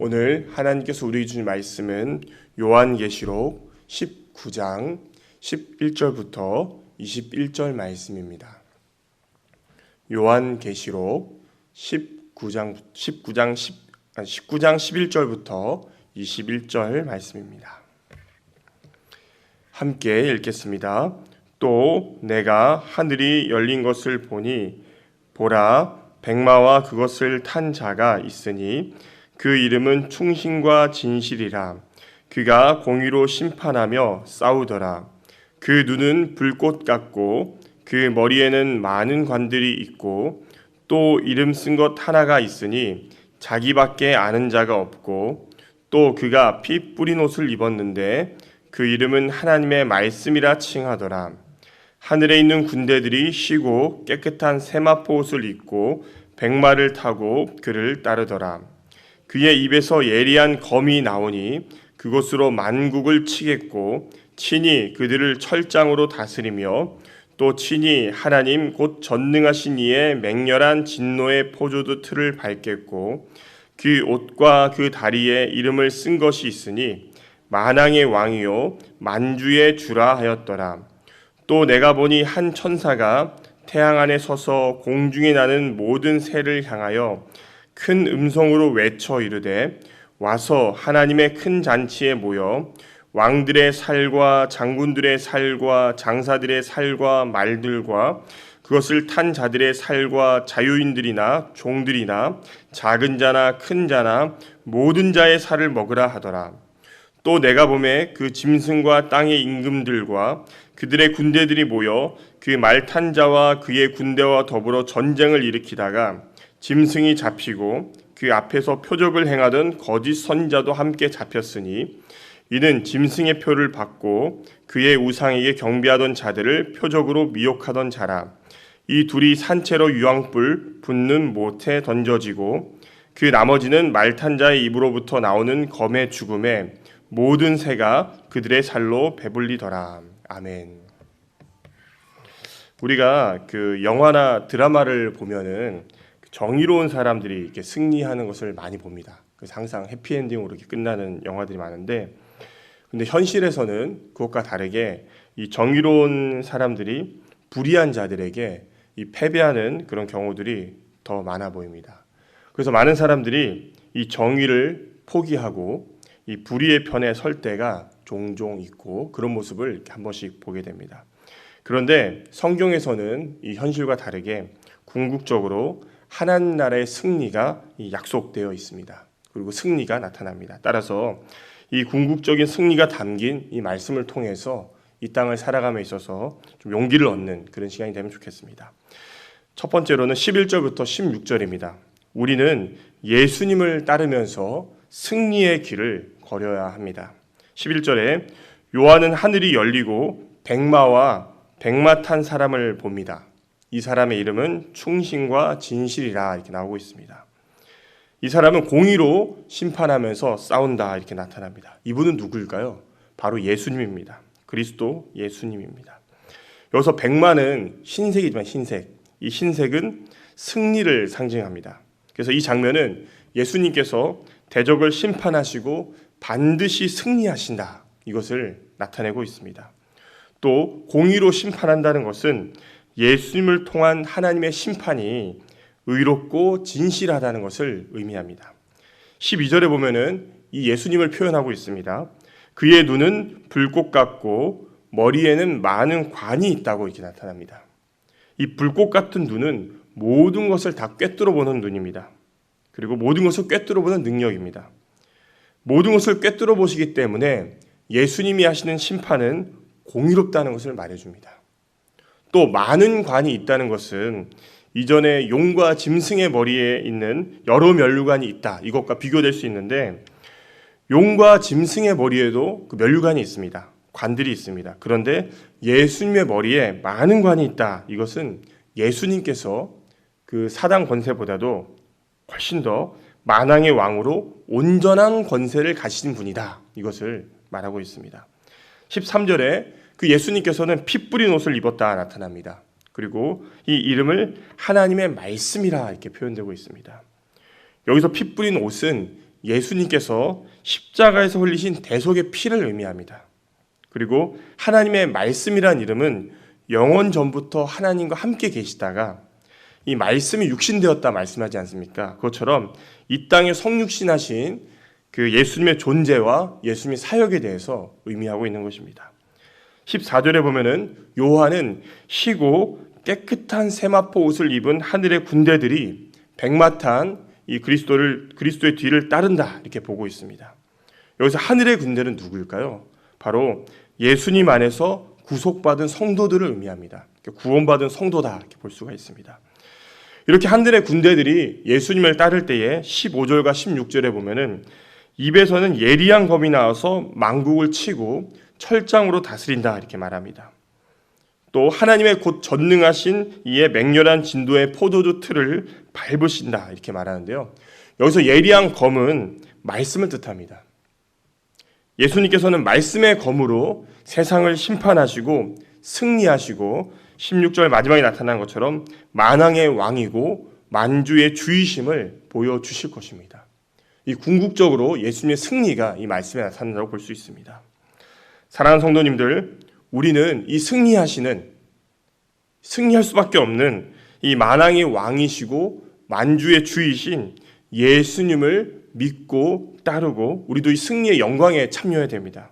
오늘 하나님께서 우리에게 주신 말씀은 요한계시록 19장 11절부터 21절 말씀입니다. 요한계시록 19장 11절부터 21절 말씀입니다. 함께 읽겠습니다. 또 내가 하늘이 열린 것을 보니 보라, 백마와 그것을 탄 자가 있으니 그 이름은 충신과 진실이라. 그가 공의로 심판하며 싸우더라. 그 눈은 불꽃 같고 그 머리에는 많은 관들이 있고 또 이름 쓴 것 하나가 있으니 자기밖에 아는 자가 없고 또 그가 피 뿌린 옷을 입었는데 그 이름은 하나님의 말씀이라 칭하더라. 하늘에 있는 군대들이 쉬고 깨끗한 세마포 옷을 입고 백마를 타고 그를 따르더라. 그의 입에서 예리한 검이 나오니 그것으로 만국을 치겠고 친히 그들을 철장으로 다스리며 또 친히 하나님 곧 전능하신 이의 맹렬한 진노의 포도주 틀을 밟겠고 그 옷과 그 다리에 이름을 쓴 것이 있으니 만왕의 왕이요 만주의 주라 하였더라. 또 내가 보니 한 천사가 태양 안에 서서 공중에 나는 모든 새를 향하여 큰 음성으로 외쳐 이르되 와서 하나님의 큰 잔치에 모여 왕들의 살과 장군들의 살과 장사들의 살과 말들과 그것을 탄 자들의 살과 자유인들이나 종들이나 작은 자나 큰 자나 모든 자의 살을 먹으라 하더라. 또 내가 보매 그 짐승과 땅의 임금들과 그들의 군대들이 모여 그 말 탄 자와 그의 군대와 더불어 전쟁을 일으키다가 짐승이 잡히고 그 앞에서 표적을 행하던 거짓 선지자도 함께 잡혔으니 이는 짐승의 표를 받고 그의 우상에게 경배하던 자들을 표적으로 미혹하던 자라. 이 둘이 산채로 유황불 붙는 못에 던져지고 그 나머지는 말 탄 자의 입으로부터 나오는 검의 죽음에 모든 새가 그들의 살로 배불리더라. 아멘. 우리가 그 영화나 드라마를 보면은 정의로운 사람들이 이렇게 승리하는 것을 많이 봅니다. 그래서 항상 해피엔딩으로 이렇게 끝나는 영화들이 많은데, 근데 현실에서는 그것과 다르게 이 정의로운 사람들이 불의한 자들에게 이 패배하는 그런 경우들이 더 많아 보입니다. 그래서 많은 사람들이 이 정의를 포기하고 이 불의의 편에 설 때가 종종 있고 그런 모습을 이렇게 한 번씩 보게 됩니다. 그런데 성경에서는 이 현실과 다르게 궁극적으로 하나님 나라의 승리가 약속되어 있습니다. 그리고 승리가 나타납니다. 따라서 이 궁극적인 승리가 담긴 이 말씀을 통해서 이 땅을 살아감에 있어서 좀 용기를 얻는 그런 시간이 되면 좋겠습니다. 첫 번째로는 11절부터 16절입니다. 우리는 예수님을 따르면서 승리의 길을 걸어야 합니다. 11절에 요한은 하늘이 열리고 백마와 백마 탄 사람을 봅니다. 이 사람의 이름은 충신과 진실이라 이렇게 나오고 있습니다. 이 사람은 공의로 심판하면서 싸운다 이렇게 나타납니다. 이분은 누구일까요? 바로 예수님입니다. 그리스도 예수님입니다. 여기서 백마는 흰색이지만 흰색, 이 흰색은 승리를 상징합니다. 그래서 이 장면은 예수님께서 대적을 심판하시고 반드시 승리하신다 이것을 나타내고 있습니다. 또 공의로 심판한다는 것은 예수님을 통한 하나님의 심판이 의롭고 진실하다는 것을 의미합니다. 12절에 보면은 이 예수님을 표현하고 있습니다. 그의 눈은 불꽃 같고 머리에는 많은 관이 있다고 이렇게 나타납니다. 이 불꽃 같은 눈은 모든 것을 다 꿰뚫어 보는 눈입니다. 그리고 모든 것을 꿰뚫어 보는 능력입니다. 모든 것을 꿰뚫어 보시기 때문에 예수님이 하시는 심판은 공의롭다는 것을 말해줍니다. 또 많은 관이 있다는 것은 이전에 용과 짐승의 머리에 있는 여러 면류관이 있다. 이것과 비교될 수 있는데 용과 짐승의 머리에도 그 면류관이 있습니다. 관들이 있습니다. 그런데 예수님의 머리에 많은 관이 있다. 이것은 예수님께서 그 사단 권세보다도 훨씬 더 만왕의 왕으로 온전한 권세를 가지신 분이다. 이것을 말하고 있습니다. 13절에 그 예수님께서는 피 뿌린 옷을 입었다 나타납니다. 그리고 이 이름을 하나님의 말씀이라 이렇게 표현되고 있습니다. 여기서 피 뿌린 옷은 예수님께서 십자가에서 흘리신 대속의 피를 의미합니다. 그리고 하나님의 말씀이란 이름은 영원 전부터 하나님과 함께 계시다가 이 말씀이 육신되었다 말씀하지 않습니까? 그것처럼 이 땅에 성육신하신 그 예수님의 존재와 예수님의 사역에 대해서 의미하고 있는 것입니다. 14절에 보면은 요한은 희고 깨끗한 세마포 옷을 입은 하늘의 군대들이 백마탄 이 그리스도의 뒤를 따른다 이렇게 보고 있습니다. 여기서 하늘의 군대는 누구일까요? 바로 예수님 안에서 구속받은 성도들을 의미합니다. 구원받은 성도다 이렇게 볼 수가 있습니다. 이렇게 하늘의 군대들이 예수님을 따를 때에 15절과 16절에 보면은 입에서는 예리한 검이 나와서 만국을 치고 철장으로 다스린다 이렇게 말합니다. 또 하나님의 곧 전능하신 이의 맹렬한 진도의 포도주 틀을 밟으신다 이렇게 말하는데요. 여기서 예리한 검은 말씀을 뜻합니다. 예수님께서는 말씀의 검으로 세상을 심판하시고 승리하시고 16절 마지막에 나타난 것처럼 만왕의 왕이고 만주의 주이심을 보여주실 것입니다. 이 궁극적으로 예수님의 승리가 이 말씀에 나타난다고 볼 수 있습니다. 사랑하는 성도님들, 우리는 이 승리할 수밖에 없는 이 만왕의 왕이시고 만주의 주이신 예수님을 믿고 따르고 우리도 이 승리의 영광에 참여해야 됩니다.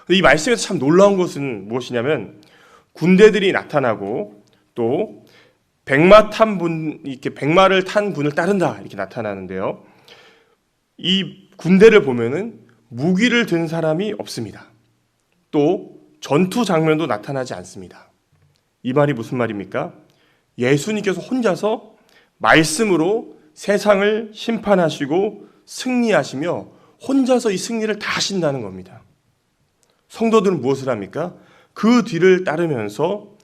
근데 이 말씀에서 참 놀라운 것은 무엇이냐면 군대들이 나타나고 또 백마를 탄 분을 따른다 이렇게 나타나는데요. 이 군대를 보면은 무기를 든 사람이 없습니다. 또 전투 장면도 나타나지 않습니다. 이 말이 무슨 말입니까? 예수님께서 혼자서 말씀으로 세상을 심판하시고 승리하시며 혼자서 이 승리를 다 하신다는 겁니다. 성도들은 무엇을 합니까? 그 뒤를 따르면서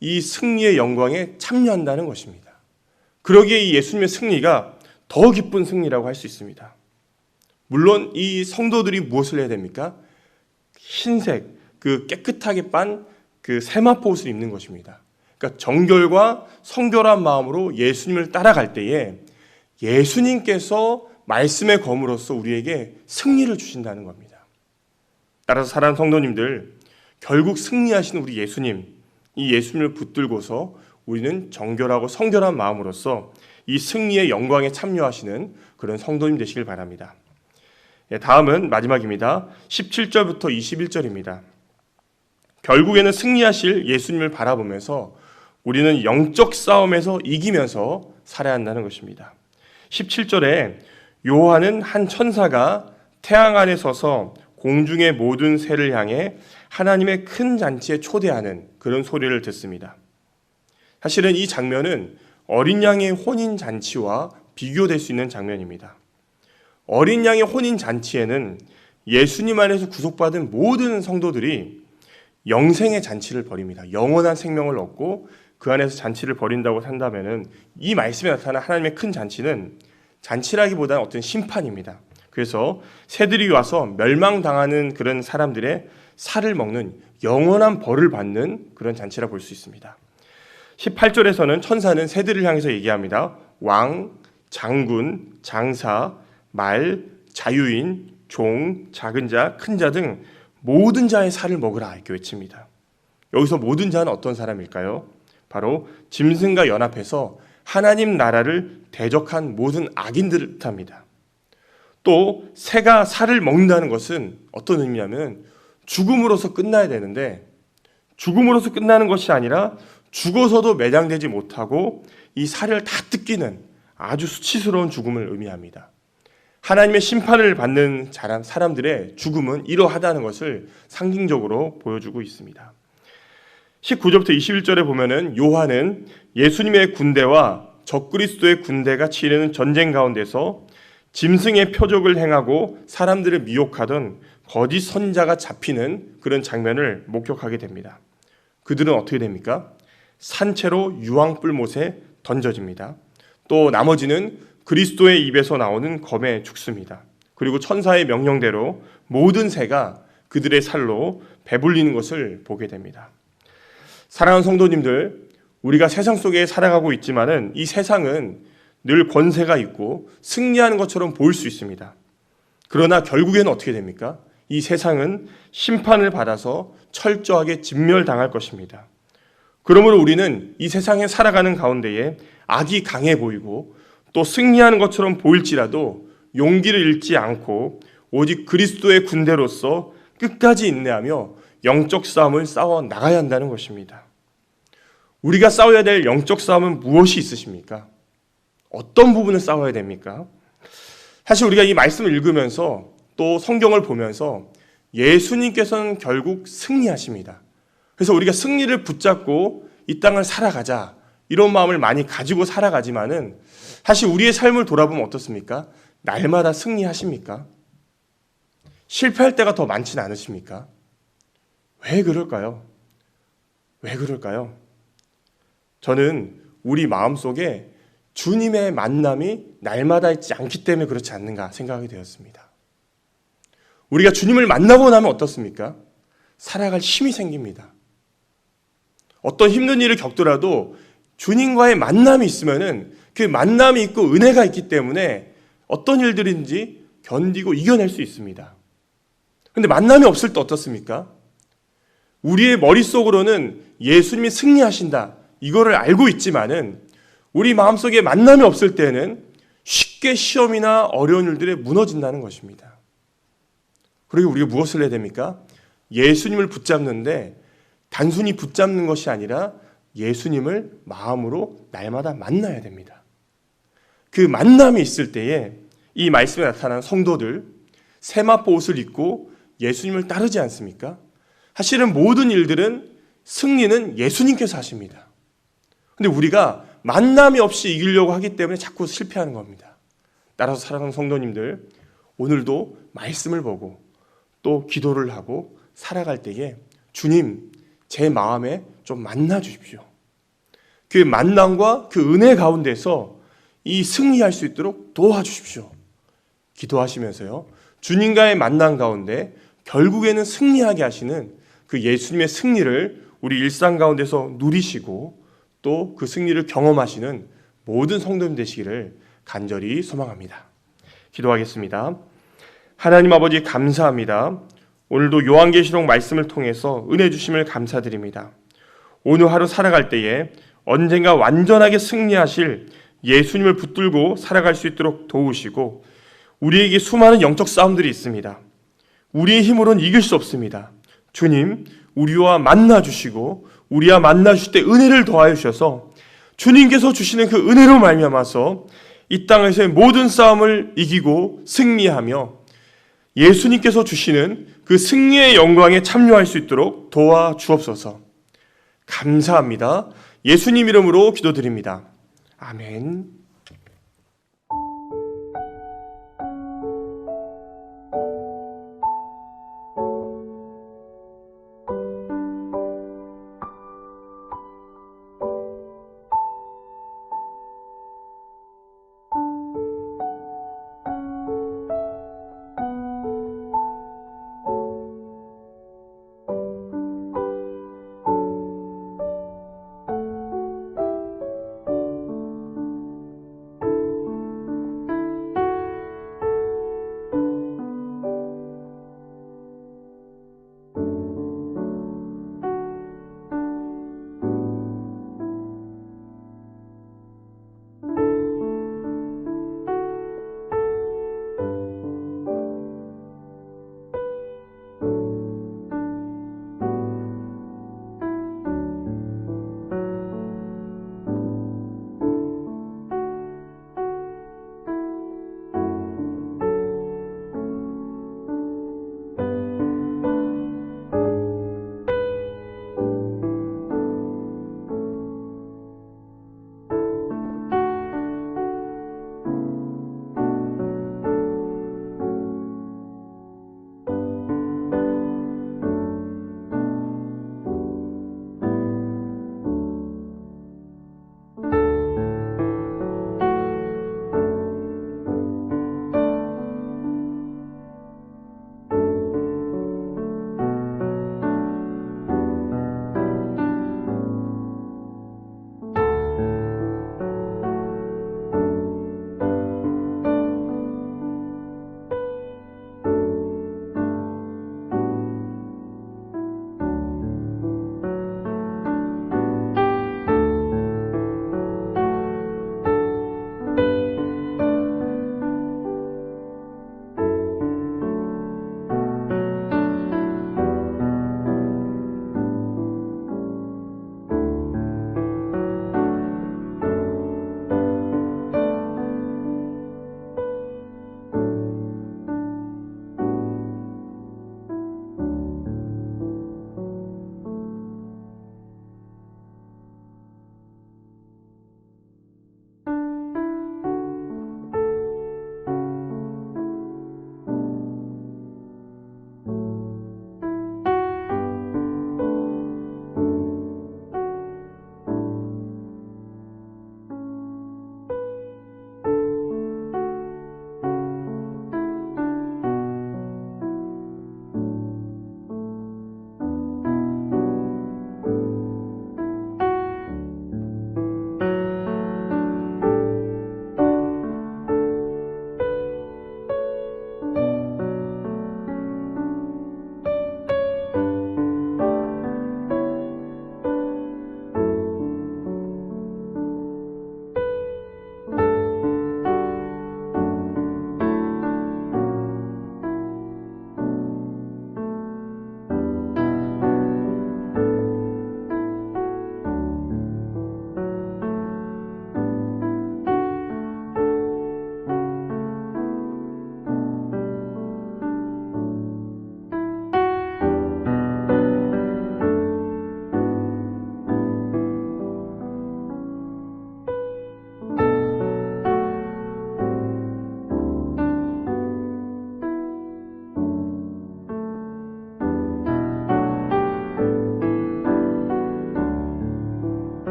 이 승리의 영광에 참여한다는 것입니다. 그러기에 이 예수님의 승리가 더 기쁜 승리라고 할 수 있습니다. 물론 이 성도들이 무엇을 해야 됩니까? 흰색, 그 깨끗하게 빤 그 세마포 옷을 입는 것입니다. 그러니까 정결과 성결한 마음으로 예수님을 따라갈 때에 예수님께서 말씀의 검으로서 우리에게 승리를 주신다는 겁니다. 따라서 사랑하는 성도님들, 결국 승리하시는 우리 예수님, 이 예수님을 붙들고서 우리는 정결하고 성결한 마음으로서 이 승리의 영광에 참여하시는 그런 성도님 되시길 바랍니다. 다음은 마지막입니다. 17절부터 21절입니다. 결국에는 승리하실 예수님을 바라보면서 우리는 영적 싸움에서 이기면서 살아야 한다는 것입니다. 17절에 요한은 한 천사가 태양 안에 서서 공중의 모든 새를 향해 하나님의 큰 잔치에 초대하는 그런 소리를 듣습니다. 사실은 이 장면은 어린 양의 혼인 잔치와 비교될 수 있는 장면입니다. 어린 양의 혼인 잔치에는 예수님 안에서 구속받은 모든 성도들이 영생의 잔치를 벌입니다. 영원한 생명을 얻고 그 안에서 잔치를 벌인다고 한다면은 이 말씀에 나타난 하나님의 큰 잔치는 잔치라기보다는 어떤 심판입니다. 그래서 새들이 와서 멸망당하는 그런 사람들의 살을 먹는 영원한 벌을 받는 그런 잔치라 볼 수 있습니다. 18절에서는 천사는 새들을 향해서 얘기합니다. 왕, 장군, 장사, 말, 자유인, 종, 작은 자, 큰 자 등 모든 자의 살을 먹으라 이렇게 외칩니다. 여기서 모든 자는 어떤 사람일까요? 바로 짐승과 연합해서 하나님 나라를 대적한 모든 악인들을 뜻합니다. 또 새가 살을 먹는다는 것은 어떤 의미냐면 죽음으로서 끝나야 되는데 죽음으로서 끝나는 것이 아니라 죽어서도 매장되지 못하고 이 살을 다 뜯기는 아주 수치스러운 죽음을 의미합니다. 하나님의 심판을 받는 사람들의 죽음은 이러하다는 것을 상징적으로 보여주고 있습니다. 19절부터 21절에 보면은 요한은 예수님의 군대와 적그리스도의 군대가 치르는 전쟁 가운데서 짐승의 표적을 행하고 사람들을 미혹하던 거짓 선자가 잡히는 그런 장면을 목격하게 됩니다. 그들은 어떻게 됩니까? 산채로 유황불못에 던져집니다. 또 나머지는 그리스도의 입에서 나오는 검에 죽습니다. 그리고 천사의 명령대로 모든 새가 그들의 살로 배불리는 것을 보게 됩니다. 사랑하는 성도님들, 우리가 세상 속에 살아가고 있지만은 이 세상은 늘 권세가 있고 승리하는 것처럼 보일 수 있습니다. 그러나 결국에는 어떻게 됩니까? 이 세상은 심판을 받아서 철저하게 진멸당할 것입니다. 그러므로 우리는 이 세상에 살아가는 가운데에 악이 강해 보이고 또 승리하는 것처럼 보일지라도 용기를 잃지 않고 오직 그리스도의 군대로서 끝까지 인내하며 영적 싸움을 싸워 나가야 한다는 것입니다. 우리가 싸워야 될 영적 싸움은 무엇이 있으십니까? 어떤 부분을 싸워야 됩니까? 사실 우리가 이 말씀을 읽으면서 또 성경을 보면서 예수님께서는 결국 승리하십니다. 그래서 우리가 승리를 붙잡고 이 땅을 살아가자 이런 마음을 많이 가지고 살아가지만은 사실 우리의 삶을 돌아보면 어떻습니까? 날마다 승리하십니까? 실패할 때가 더 많지는 않으십니까? 왜 그럴까요? 왜 그럴까요? 저는 우리 마음속에 주님의 만남이 날마다 있지 않기 때문에 그렇지 않는가 생각이 되었습니다. 우리가 주님을 만나고 나면 어떻습니까? 살아갈 힘이 생깁니다. 어떤 힘든 일을 겪더라도 주님과의 만남이 있으면은 그 만남이 있고 은혜가 있기 때문에 어떤 일들인지 견디고 이겨낼 수 있습니다. 그런데 만남이 없을 때 어떻습니까? 우리의 머릿속으로는 예수님이 승리하신다 이거를 알고 있지만은 우리 마음속에 만남이 없을 때는 쉽게 시험이나 어려운 일들에 무너진다는 것입니다. 그리고 우리가 무엇을 해야 됩니까? 예수님을 붙잡는데 단순히 붙잡는 것이 아니라 예수님을 마음으로 날마다 만나야 됩니다. 그 만남이 있을 때에 이 말씀에 나타난 성도들 세마포 옷을 입고 예수님을 따르지 않습니까? 사실은 모든 일들은 승리는 예수님께서 하십니다. 그런데 우리가 만남이 없이 이기려고 하기 때문에 자꾸 실패하는 겁니다. 따라서 사랑하는 성도님들, 오늘도 말씀을 보고 또 기도를 하고 살아갈 때에 주님, 제 마음에 좀 만나 주십시오. 그 만남과 그 은혜 가운데서 이 승리할 수 있도록 도와주십시오. 기도하시면서요, 주님과의 만남 가운데 결국에는 승리하게 하시는 그 예수님의 승리를 우리 일상 가운데서 누리시고 또 그 승리를 경험하시는 모든 성도님 되시기를 간절히 소망합니다. 기도하겠습니다. 하나님 아버지 감사합니다. 오늘도 요한계시록 말씀을 통해서 은혜 주심을 감사드립니다. 오늘 하루 살아갈 때에 언젠가 완전하게 승리하실 예수님을 붙들고 살아갈 수 있도록 도우시고 우리에게 수많은 영적 싸움들이 있습니다. 우리의 힘으로는 이길 수 없습니다. 주님, 우리와 만나 주시고 우리와 만나 주실 때 은혜를 더하여 주셔서 주님께서 주시는 그 은혜로 말미암아서 이 땅에서의 모든 싸움을 이기고 승리하며 예수님께서 주시는 그 승리의 영광에 참여할 수 있도록 도와주옵소서. 감사합니다. 예수님 이름으로 기도드립니다. 아멘.